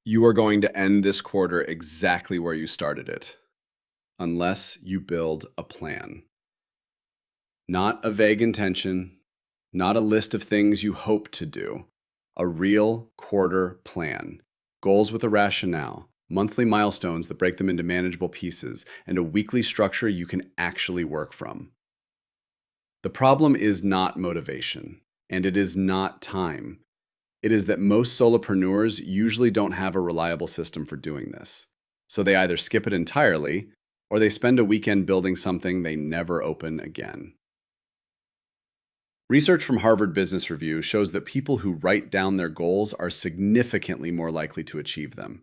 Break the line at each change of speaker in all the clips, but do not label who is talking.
You are going to end this quarter exactly where you started it, unless you build a plan. Not a vague intention, not a list of things you hope to do, a real quarter plan. Goals with a rationale, monthly milestones that break them into manageable pieces, and a weekly structure you can actually work from. The problem is not motivation, and it is not time. It is that most solopreneurs usually don't have a reliable system for doing this. So they either skip it entirely, or they spend a weekend building something they never open again. Research from Harvard Business Review shows that people who write down their goals are significantly more likely to achieve them.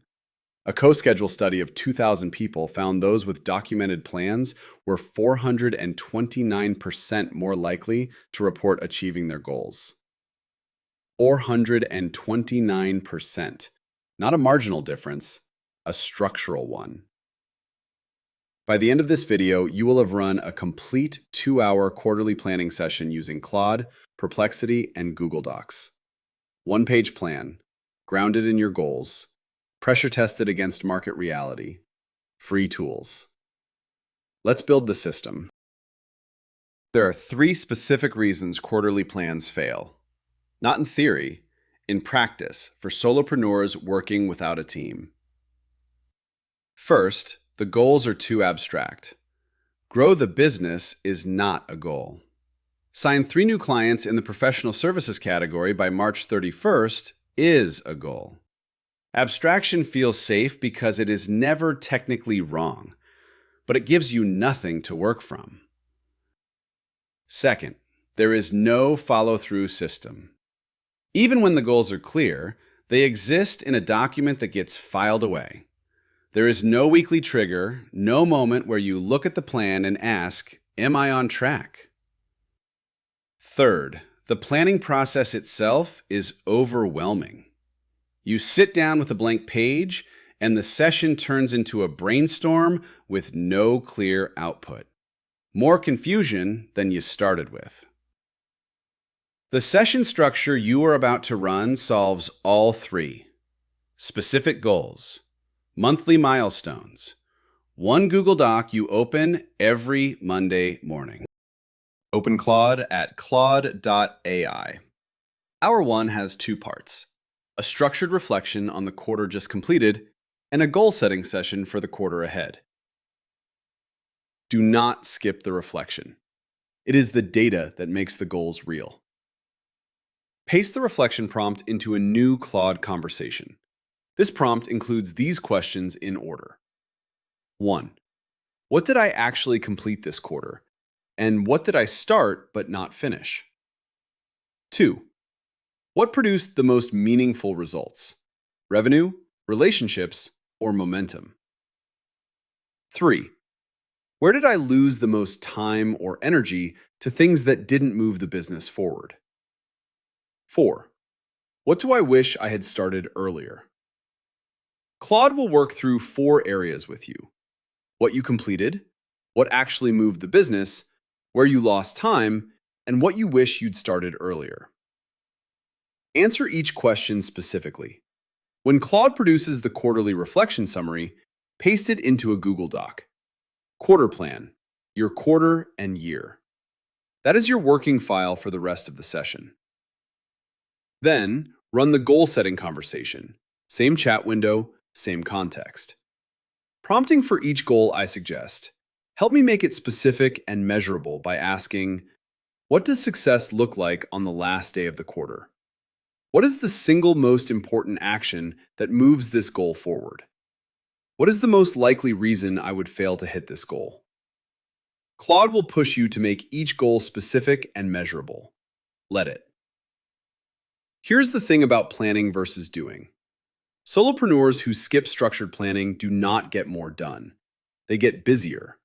A co-schedule study of 2,000 people found those with documented plans were 429% more likely to report achieving their goals. 429%. Not a marginal difference, a structural one. By the end of this video, you will have run a complete 2-hour quarterly planning session using Claude, Perplexity, and Google Docs. One-page plan, grounded in your goals, pressure tested against market reality, free tools. Let's build the system. There are 3 specific reasons quarterly plans fail. Not in theory, in practice, for solopreneurs working without a team. First, the goals are too abstract. Grow the business is not a goal. Sign 3 new clients in the professional services category by March 31st is a goal. Abstraction feels safe because it is never technically wrong, but it gives you nothing to work from. Second, there is no follow-through system. Even when the goals are clear, they exist in a document that gets filed away. There is no weekly trigger, no moment where you look at the plan and ask, am I on track? Third, the planning process itself is overwhelming. You sit down with a blank page, and the session turns into a brainstorm with no clear output. More confusion than you started with. The session structure you are about to run solves all 3. Specific goals, monthly milestones, one Google Doc you open every Monday morning. Open Claude at claude.ai. Hour 1 has 2 parts, a structured reflection on the quarter just completed, and a goal-setting session for the quarter ahead. Do not skip the reflection. It is the data that makes the goals real. Paste the reflection prompt into a new Claude conversation. This prompt includes these questions in order. 1. What did I actually complete this quarter? And what did I start but not finish? 2. What produced the most meaningful results? Revenue, relationships, or momentum? 3. Where did I lose the most time or energy to things that didn't move the business forward? 4. What do I wish I had started earlier? Claude will work through 4 areas with you: what you completed, what actually moved the business, where you lost time, and what you wish you'd started earlier. Answer each question specifically. When Claude produces the quarterly reflection summary, paste it into a Google Doc. Quarter plan, your quarter and year. That is your working file for the rest of the session. Then, run the goal-setting conversation. Same chat window, same context. Prompting for each goal I suggest. Help me make it specific and measurable by asking, what does success look like on the last day of the quarter? What is the single most important action that moves this goal forward? What is the most likely reason I would fail to hit this goal? Claude will push you to make each goal specific and measurable. Let it. Here's the thing about planning versus doing. Solopreneurs who skip structured planning do not get more done. They get busier.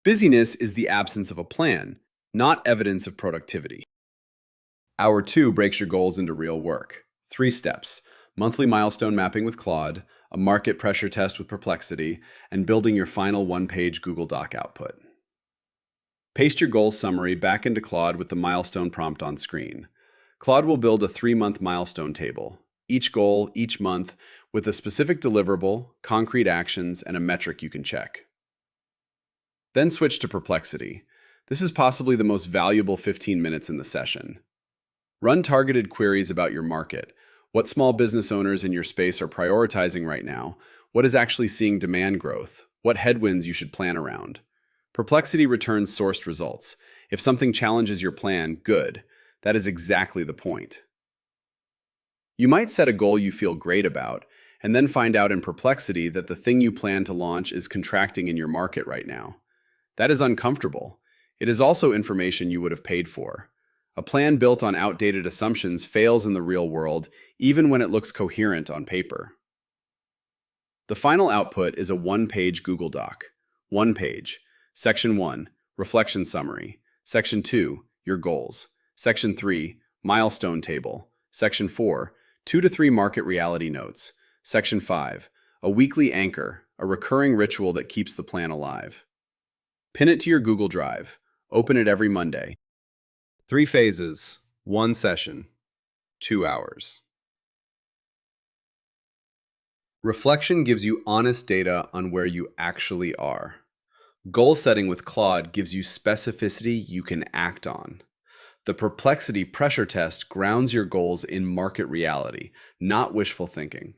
Busyness is the absence of a plan, not evidence of productivity. Hour 2 breaks your goals into real work. 3 steps: monthly milestone mapping with Claude, a market pressure test with Perplexity, and building your final 1-page Google Doc output. Paste your goal summary back into Claude with the milestone prompt on screen. Claude will build a 3-month milestone table. each goal, each month, with a specific deliverable, concrete actions, and a metric you can check. Then switch to Perplexity. This is possibly the most valuable 15 minutes in the session. Run targeted queries about your market. What small business owners in your space are prioritizing right now? What is actually seeing demand growth? What headwinds you should plan around? Perplexity returns sourced results. If something challenges your plan, good. That is exactly the point. You might set a goal you feel great about, and then find out in Perplexity that the thing you plan to launch is contracting in your market right now. That is uncomfortable. It is also information you would have paid for. A plan built on outdated assumptions fails in the real world, even when it looks coherent on paper. The final output is a one-page Google Doc. One page. Section 1, Reflection Summary. Section 2, Your Goals. Section 3, Milestone Table. Section 4, 2 to 3 Market Reality Notes. Section 5, A Weekly Anchor, a recurring ritual that keeps the plan alive. Pin it to your Google Drive. Open it every Monday. 3 phases, 1 session, 2 hours. Reflection gives you honest data on where you actually are. Goal setting with Claude gives you specificity you can act on. The Perplexity pressure test grounds your goals in market reality, not wishful thinking.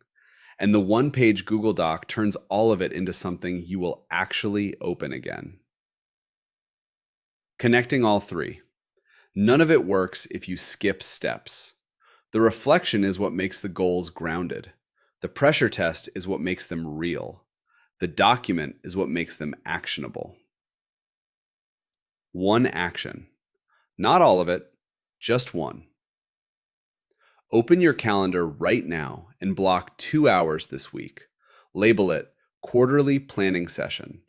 And the one-page Google Doc turns all of it into something you will actually open again. Connecting all 3. None of it works if you skip steps. The reflection is what makes the goals grounded. The pressure test is what makes them real. The document is what makes them actionable. 1 action. Not all of it, just 1. Open your calendar right now and block 2 hours this week. Label it Quarterly Planning Session.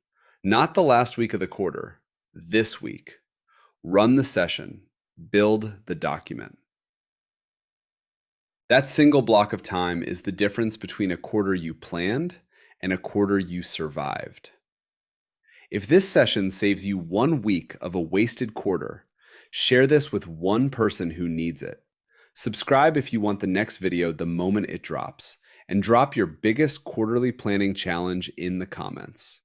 Not the last week of the quarter, this week. Run the session. Build the document. That single block of time is the difference between a quarter you planned and a quarter you survived. If this session saves you 1 week of a wasted quarter, share this with one person who needs it. Subscribe if you want the next video the moment it drops, and drop your biggest quarterly planning challenge in the comments.